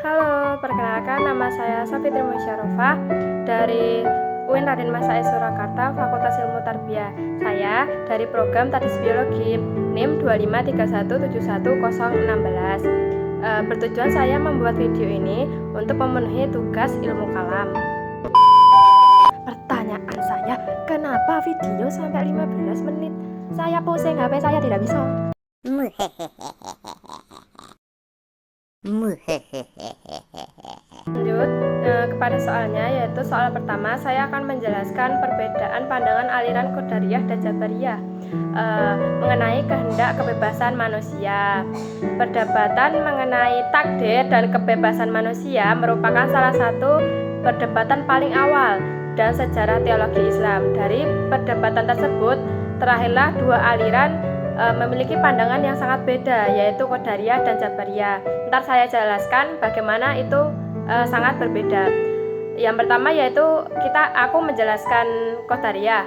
Halo, perkenalkan nama saya Safitri Musyarofa dari UIN Raden Masa S Surakarta, Fakultas Ilmu Tarbiyah. Saya dari program Tadis Biologi NIM 253171016. Bertujuan saya membuat video ini untuk memenuhi tugas ilmu kalam. Pertanyaan saya, kenapa video sampai 15 menit? Saya pusing, HP saya tidak bisa. Lanjut kepada soalnya, yaitu soal pertama. Saya akan menjelaskan perbedaan pandangan aliran Qadariyah dan Jabariyah mengenai kehendak kebebasan manusia. Perdebatan mengenai takdir dan kebebasan manusia merupakan salah satu perdebatan paling awal dan sejarah teologi Islam. Dari perdebatan tersebut terlahirlah dua aliran memiliki pandangan yang sangat beda, yaitu Qadariyah dan Jabariyah. Ntar saya jelaskan bagaimana itu sangat berbeda. Yang pertama yaitu aku menjelaskan Qadariyah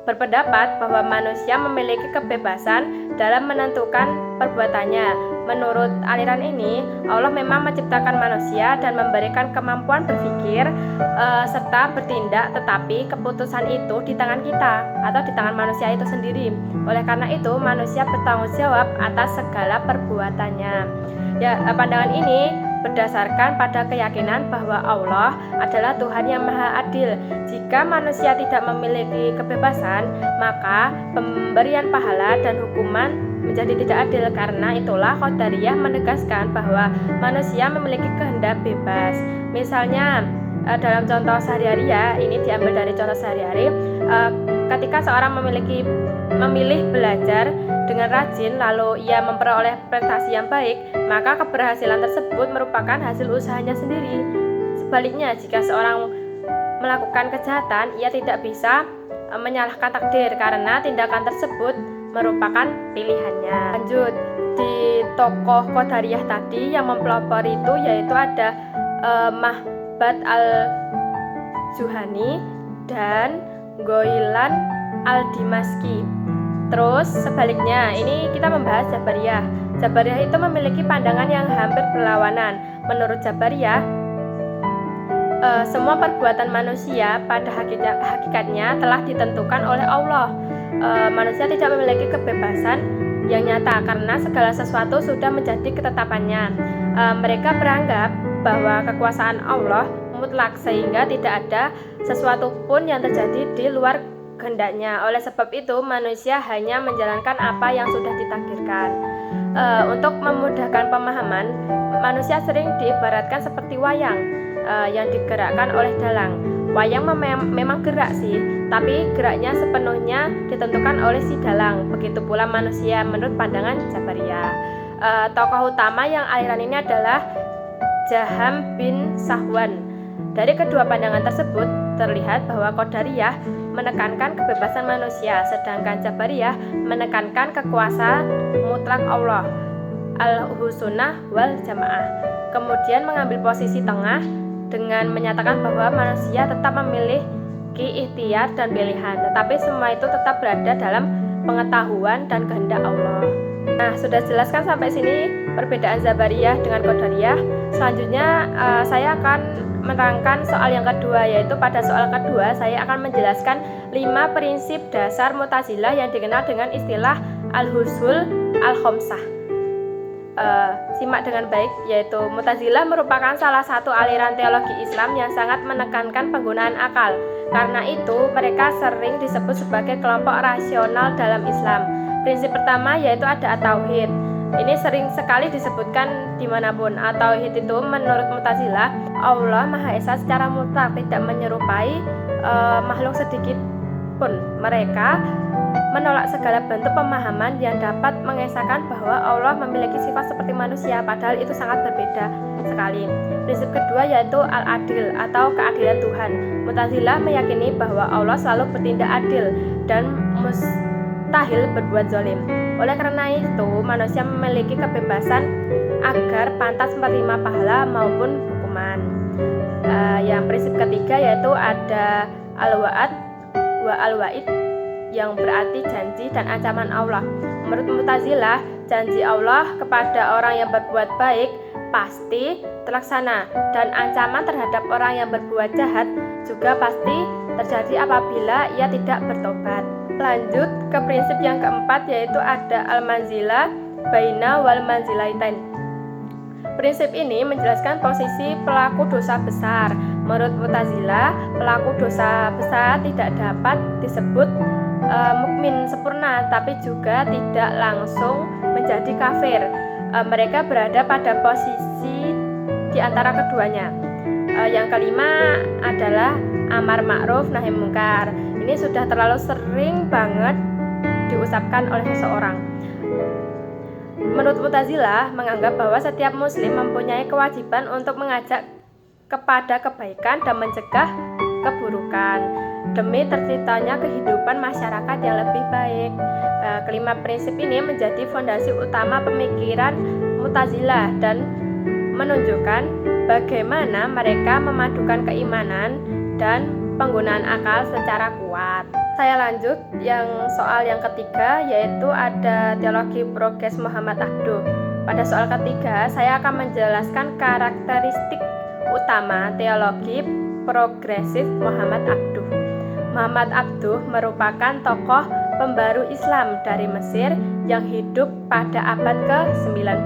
berpendapat bahwa manusia memiliki kebebasan dalam menentukan perbuatannya. Menurut aliran ini, Allah memang menciptakan manusia dan memberikan kemampuan berpikir serta bertindak, tetapi keputusan itu di tangan kita atau di tangan manusia itu sendiri. Oleh karena itu, manusia bertanggung jawab atas segala perbuatannya. Ya, pandangan ini berdasarkan pada keyakinan bahwa Allah adalah Tuhan yang Maha Adil. Jika manusia tidak memiliki kebebasan, maka pemberian pahala dan hukuman menjadi tidak adil. Karena itulah Qadariyah menegaskan bahwa manusia memiliki kehendak bebas. Misalnya dalam contoh sehari-hari, ya, ini diambil dari contoh sehari-hari, ketika seorang memilih belajar dengan rajin, lalu ia memperoleh prestasi yang baik, maka keberhasilan tersebut merupakan hasil usahanya sendiri. Sebaliknya, jika seorang melakukan kejahatan, ia tidak bisa menyalahkan takdir karena tindakan tersebut merupakan pilihannya. Lanjut, di tokoh Qadariyah tadi yang mempelopori itu yaitu ada Mahbad al-Juhani dan Ghailan al-Dimashqi. Terus sebaliknya, ini kita membahas Jabariyah. Jabariyah itu memiliki pandangan yang hampir berlawanan. Menurut Jabariyah, semua perbuatan manusia pada hakikatnya telah ditentukan oleh Allah. Manusia tidak memiliki kebebasan yang nyata karena segala sesuatu sudah menjadi ketetapannya. Mereka beranggap bahwa kekuasaan Allah mutlak sehingga tidak ada sesuatu pun yang terjadi di luar kehendaknya. Oleh sebab itu, manusia hanya menjalankan apa yang sudah ditakdirkan. Untuk memudahkan pemahaman, manusia sering diibaratkan seperti wayang yang digerakkan oleh dalang. Wayang memang gerak sih, tapi geraknya sepenuhnya ditentukan oleh si dalang. Begitu pula manusia menurut pandangan Jabariyah. Tokoh utama yang aliran ini adalah Jaham bin Safwan. Dari kedua pandangan tersebut terlihat bahwa Qadariyah menekankan kebebasan manusia, sedangkan Jabariyah menekankan kekuasaan mutlak Allah, al-husnah wal jamaah. Kemudian mengambil posisi tengah dengan menyatakan bahwa manusia tetap memiliki ikhtiar dan pilihan, tetapi semua itu tetap berada dalam pengetahuan dan kehendak Allah. Nah, sudah jelaskan sampai sini perbedaan Jabariyah dengan Qadariyah. Selanjutnya saya akan menerangkan soal yang kedua, yaitu pada soal kedua saya akan menjelaskan 5 prinsip dasar Mu'tazilah yang dikenal dengan istilah al-husul al-khomsah. Simak dengan baik, yaitu Mu'tazilah merupakan salah satu aliran teologi Islam yang sangat menekankan penggunaan akal. Karena itu mereka sering disebut sebagai kelompok rasional dalam Islam. Prinsip pertama yaitu ada at-tauhid. Ini sering sekali disebutkan dimanapun. At-tauhid itu menurut Mu'tazilah, Allah Maha Esa secara mutlak, tidak menyerupai makhluk sedikit pun. Mereka menolak segala bentuk pemahaman yang dapat mengesahkan bahwa Allah memiliki sifat seperti manusia, padahal itu sangat berbeda sekali. Prinsip kedua yaitu al-adil atau keadilan Tuhan. Mu'tazilah meyakini bahwa Allah selalu bertindak adil dan mustahil berbuat zalim. Oleh karena itu, manusia memiliki kebebasan agar pantas menerima pahala maupun hukuman. Yang prinsip ketiga yaitu ada al-wa'ad wa al-wa'id, yang berarti janji dan ancaman Allah. Menurut Mu'tazilah, janji Allah kepada orang yang berbuat baik pasti terlaksana, dan ancaman terhadap orang yang berbuat jahat juga pasti terjadi apabila ia tidak bertobat. Lanjut ke prinsip yang keempat, yaitu ada al-manzilah baina wal manzilaitain. Prinsip ini menjelaskan posisi pelaku dosa besar. Menurut Mu'tazilah, pelaku dosa besar tidak dapat disebut mukmin sempurna, tapi juga tidak langsung menjadi kafir. Mereka berada pada posisi di antara keduanya. Yang kelima adalah amar ma'ruf nahi mungkar. Ini sudah terlalu sering banget diucapkan oleh seseorang. Menurut Mu'tazilah menganggap bahwa setiap muslim mempunyai kewajiban untuk mengajak kepada kebaikan dan mencegah keburukan demi terciptanya kehidupan masyarakat yang lebih baik. Kelima prinsip ini menjadi fondasi utama pemikiran Mu'tazilah dan menunjukkan bagaimana mereka memadukan keimanan dan penggunaan akal secara kuat. Saya lanjut soal yang ketiga, yaitu ada teologi progres Muhammad Abduh. Pada soal ketiga, saya akan menjelaskan karakteristik utama teologi progresif Muhammad Abduh. Muhammad Abduh merupakan tokoh pembaru Islam dari Mesir yang hidup pada abad ke-19.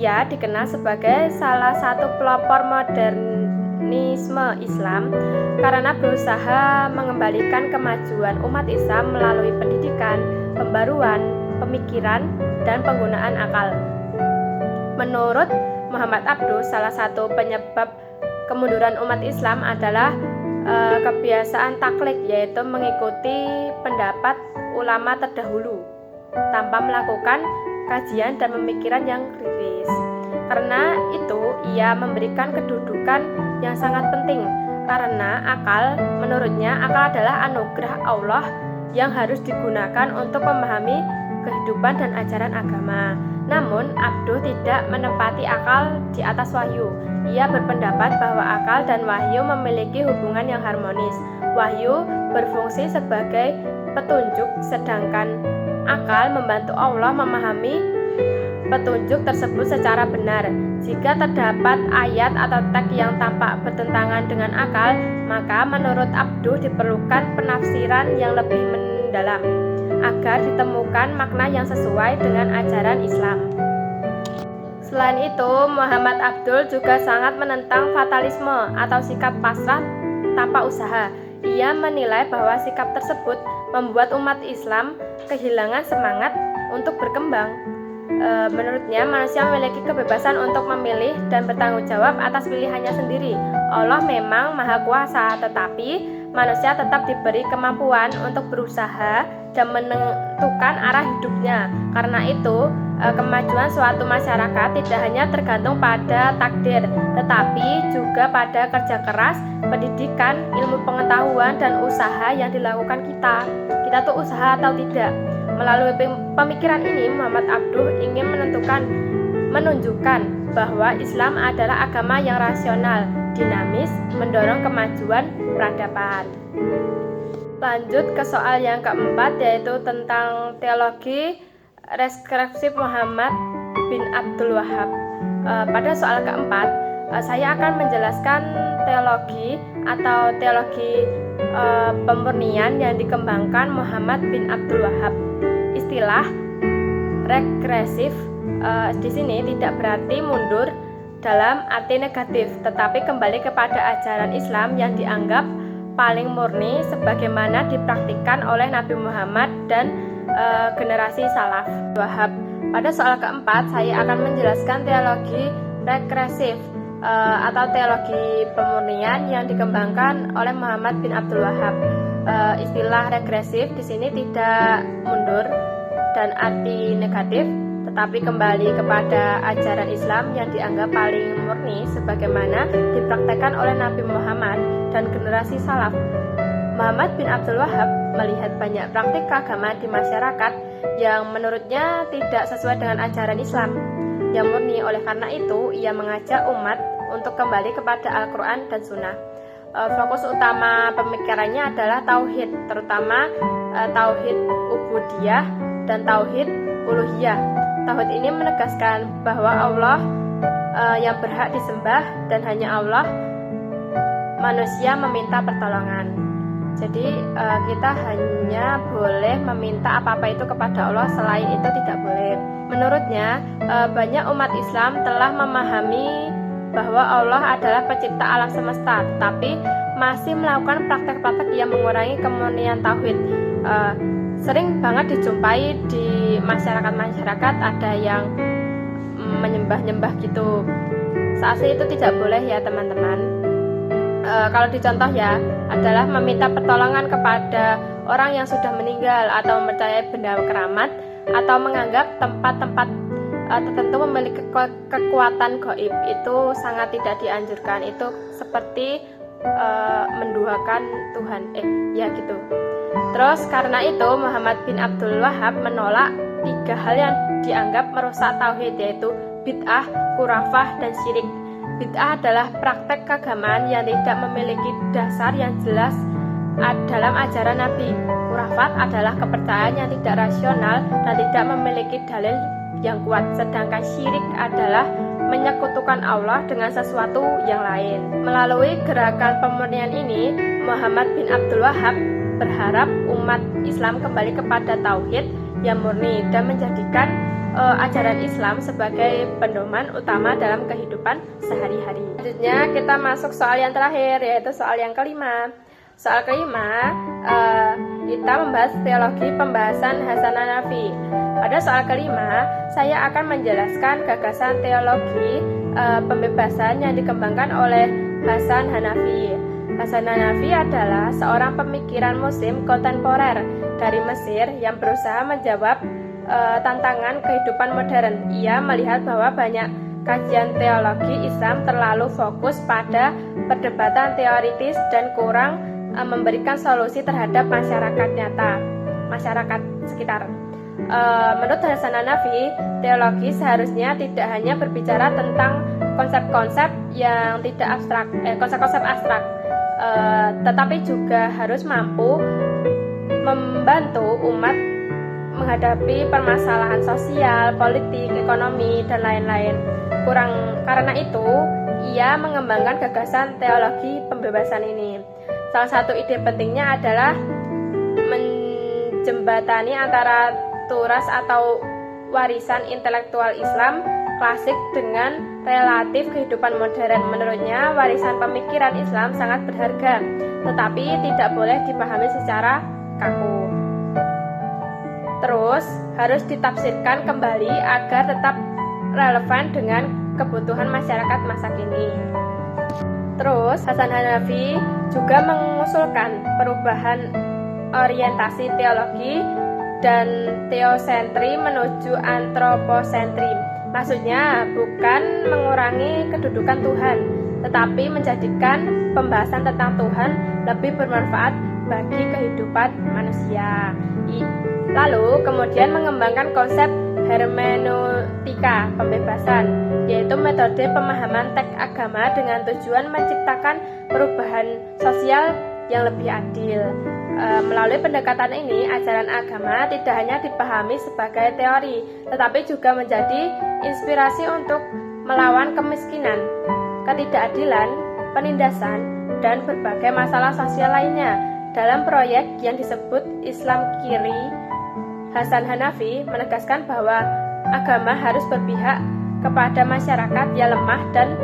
Ia dikenal sebagai salah satu pelopor modernisme Islam karena berusaha mengembalikan kemajuan umat Islam melalui pendidikan, pembaruan, pemikiran, dan penggunaan akal. Menurut Muhammad Abduh, salah satu penyebab kemunduran umat Islam adalah kebiasaan taklid, yaitu mengikuti pendapat ulama terdahulu tanpa melakukan kajian dan pemikiran yang kritis. Karena itu, ia memberikan kedudukan yang sangat penting karena menurutnya akal adalah anugerah Allah yang harus digunakan untuk memahami kehidupan dan ajaran agama. Namun, Abduh tidak menempati akal di atas wahyu. Ia berpendapat bahwa akal dan wahyu memiliki hubungan yang harmonis. Wahyu berfungsi sebagai petunjuk, sedangkan akal membantu Allah memahami petunjuk tersebut secara benar. Jika terdapat ayat atau teks yang tampak bertentangan dengan akal, maka menurut Abduh diperlukan penafsiran yang lebih mendalam agar ditemukan makna yang sesuai dengan ajaran Islam. Selain itu, Muhammad Abduh juga sangat menentang fatalisme atau sikap pasrah tanpa usaha. Ia menilai bahwa sikap tersebut membuat umat Islam kehilangan semangat untuk berkembang. Menurutnya, manusia memiliki kebebasan untuk memilih dan bertanggung jawab atas pilihannya sendiri. Allah memang Maha Kuasa, tetapi manusia tetap diberi kemampuan untuk berusaha dan menentukan arah hidupnya. Karena itu, kemajuan suatu masyarakat tidak hanya tergantung pada takdir, tetapi juga pada kerja keras, pendidikan, ilmu pengetahuan, dan usaha yang dilakukan kita. Kita tuh usaha atau tidak. Melalui pemikiran ini, Muhammad Abduh ingin menunjukkan bahwa Islam adalah agama yang rasional, dinamis, mendorong kemajuan peradaban. Lanjut ke soal yang keempat, yaitu tentang teologi reskripsi Muhammad bin Abdul Wahhab. Pada soal keempat, saya akan menjelaskan teologi atau teologi pemurnian yang dikembangkan Muhammad bin Abdul Wahhab. Istilah regresif di sini tidak berarti mundur dalam arti negatif, tetapi kembali kepada ajaran Islam yang dianggap paling murni sebagaimana dipraktikkan oleh Nabi Muhammad dan generasi salaf Wahhab. Pada soal keempat, saya akan menjelaskan teologi regresif atau teologi pemurnian yang dikembangkan oleh Muhammad bin Abdul Wahhab. Istilah regresif di sini tidak mundur dan arti negatif, tetapi kembali kepada ajaran Islam yang dianggap paling murni sebagaimana dipraktekkan oleh Nabi Muhammad dan generasi salaf. Muhammad bin Abdul Wahhab melihat banyak praktik keagamaan di masyarakat yang menurutnya tidak sesuai dengan ajaran Islam yang murni. Oleh karena itu, ia mengajak umat untuk kembali kepada Al-Quran dan Sunnah. Fokus utama pemikirannya adalah tauhid, terutama tauhid ubudiyah dan tauhid uluhiyah. Tauhid ini menegaskan bahwa Allah yang berhak disembah dan hanya Allah, manusia meminta pertolongan. Jadi kita hanya boleh meminta apa-apa itu kepada Allah, selain itu tidak boleh. Menurutnya banyak umat Islam telah memahami bahwa Allah adalah pencipta alam semesta, tapi masih melakukan praktek-praktek yang mengurangi kemurnian tauhid. Sering banget dijumpai di masyarakat ada yang menyembah-nyembah gitu. Seasli itu tidak boleh ya teman-teman. Kalau dicontoh ya, adalah meminta pertolongan kepada orang yang sudah meninggal, atau mempercayai benda keramat, atau menganggap tempat-tempat tertentu memiliki kekuatan gaib. Itu sangat tidak dianjurkan. Itu seperti menduakan Tuhan, ya gitu. Terus karena itu Muhammad bin Abdul Wahab menolak 3 hal yang dianggap merusak tauhid, yaitu bid'ah, khurafah, dan syirik. Bid'ah adalah praktek keagamaan yang tidak memiliki dasar yang jelas dalam ajaran Nabi. Khurafat adalah kepercayaan yang tidak rasional dan tidak memiliki dalil yang kuat. Sedangkan syirik adalah menyekutukan Allah dengan sesuatu yang lain. Melalui gerakan pemurnian ini, Muhammad bin Abdul Wahab berharap umat Islam kembali kepada tauhid yang murni dan menjadikan ajaran Islam sebagai pedoman utama dalam kehidupan sehari-hari. Selanjutnya kita masuk soal yang terakhir, yaitu soal yang kelima. Soal kelima, kita membahas teologi pembahasan Hasan Hanafi. Pada soal kelima, saya akan menjelaskan gagasan teologi pembebasan yang dikembangkan oleh Hasan Hanafi. Hasan Hanafi adalah seorang pemikiran muslim kontemporer dari Mesir yang berusaha menjawab tantangan kehidupan modern. Ia melihat bahwa banyak kajian teologi Islam terlalu fokus pada perdebatan teoritis dan kurang memberikan solusi terhadap masyarakat nyata, masyarakat sekitar. Menurut Hasan Hanafi, teologi seharusnya tidak hanya berbicara tentang konsep-konsep yang tidak abstrak, konsep-konsep abstrak, tetapi juga harus mampu membantu umat menghadapi permasalahan sosial, politik, ekonomi, dan lain-lain. Karena itu, ia mengembangkan gagasan teologi pembebasan ini. Salah satu ide pentingnya adalah menjembatani antara turas atau warisan intelektual Islam klasik dengan relatif kehidupan modern. Menurutnya, warisan pemikiran Islam sangat berharga, tetapi tidak boleh dipahami secara kaku. Terus, harus ditafsirkan kembali agar tetap relevan dengan kebutuhan masyarakat masa kini. Terus, Hasan Hanafi juga mengusulkan perubahan orientasi teologi dan teosentri menuju antroposentri. Maksudnya bukan mengurangi kedudukan Tuhan, tetapi menjadikan pembahasan tentang Tuhan lebih bermanfaat bagi kehidupan manusia. Lalu kemudian mengembangkan konsep hermeneutika pembebasan, yaitu metode pemahaman teks agama dengan tujuan menciptakan perubahan sosial yang lebih adil. Melalui pendekatan ini, ajaran agama tidak hanya dipahami sebagai teori, tetapi juga menjadi inspirasi untuk melawan kemiskinan, ketidakadilan, penindasan, dan berbagai masalah sosial lainnya. Dalam proyek yang disebut Islam Kiri, Hasan Hanafi menegaskan bahwa agama harus berpihak kepada masyarakat yang lemah dan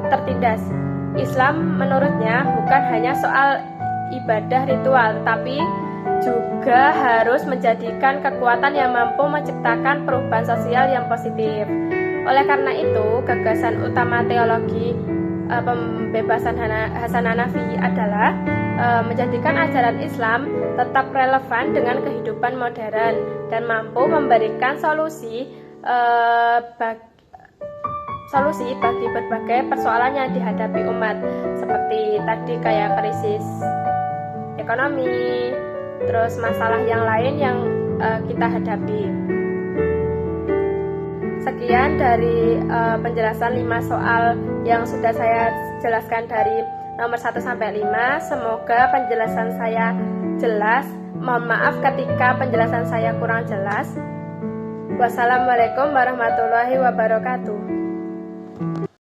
tertindas. Islam menurutnya bukan hanya soal ibadah ritual, tetapi juga harus menjadikan kekuatan yang mampu menciptakan perubahan sosial yang positif. Oleh karena itu, gagasan utama teologi pembebasan Hasan Hanafi adalah menjadikan ajaran Islam tetap relevan dengan kehidupan modern dan mampu memberikan solusi bagi berbagai persoalan yang dihadapi umat, seperti tadi kayak krisis ekonomi, terus masalah yang lain yang kita hadapi. Sekian dari penjelasan 5 soal yang sudah saya jelaskan dari nomor 1 sampai 5. Semoga penjelasan saya jelas. Mohon maaf ketika penjelasan saya kurang jelas. Wassalamualaikum warahmatullahi wabarakatuh.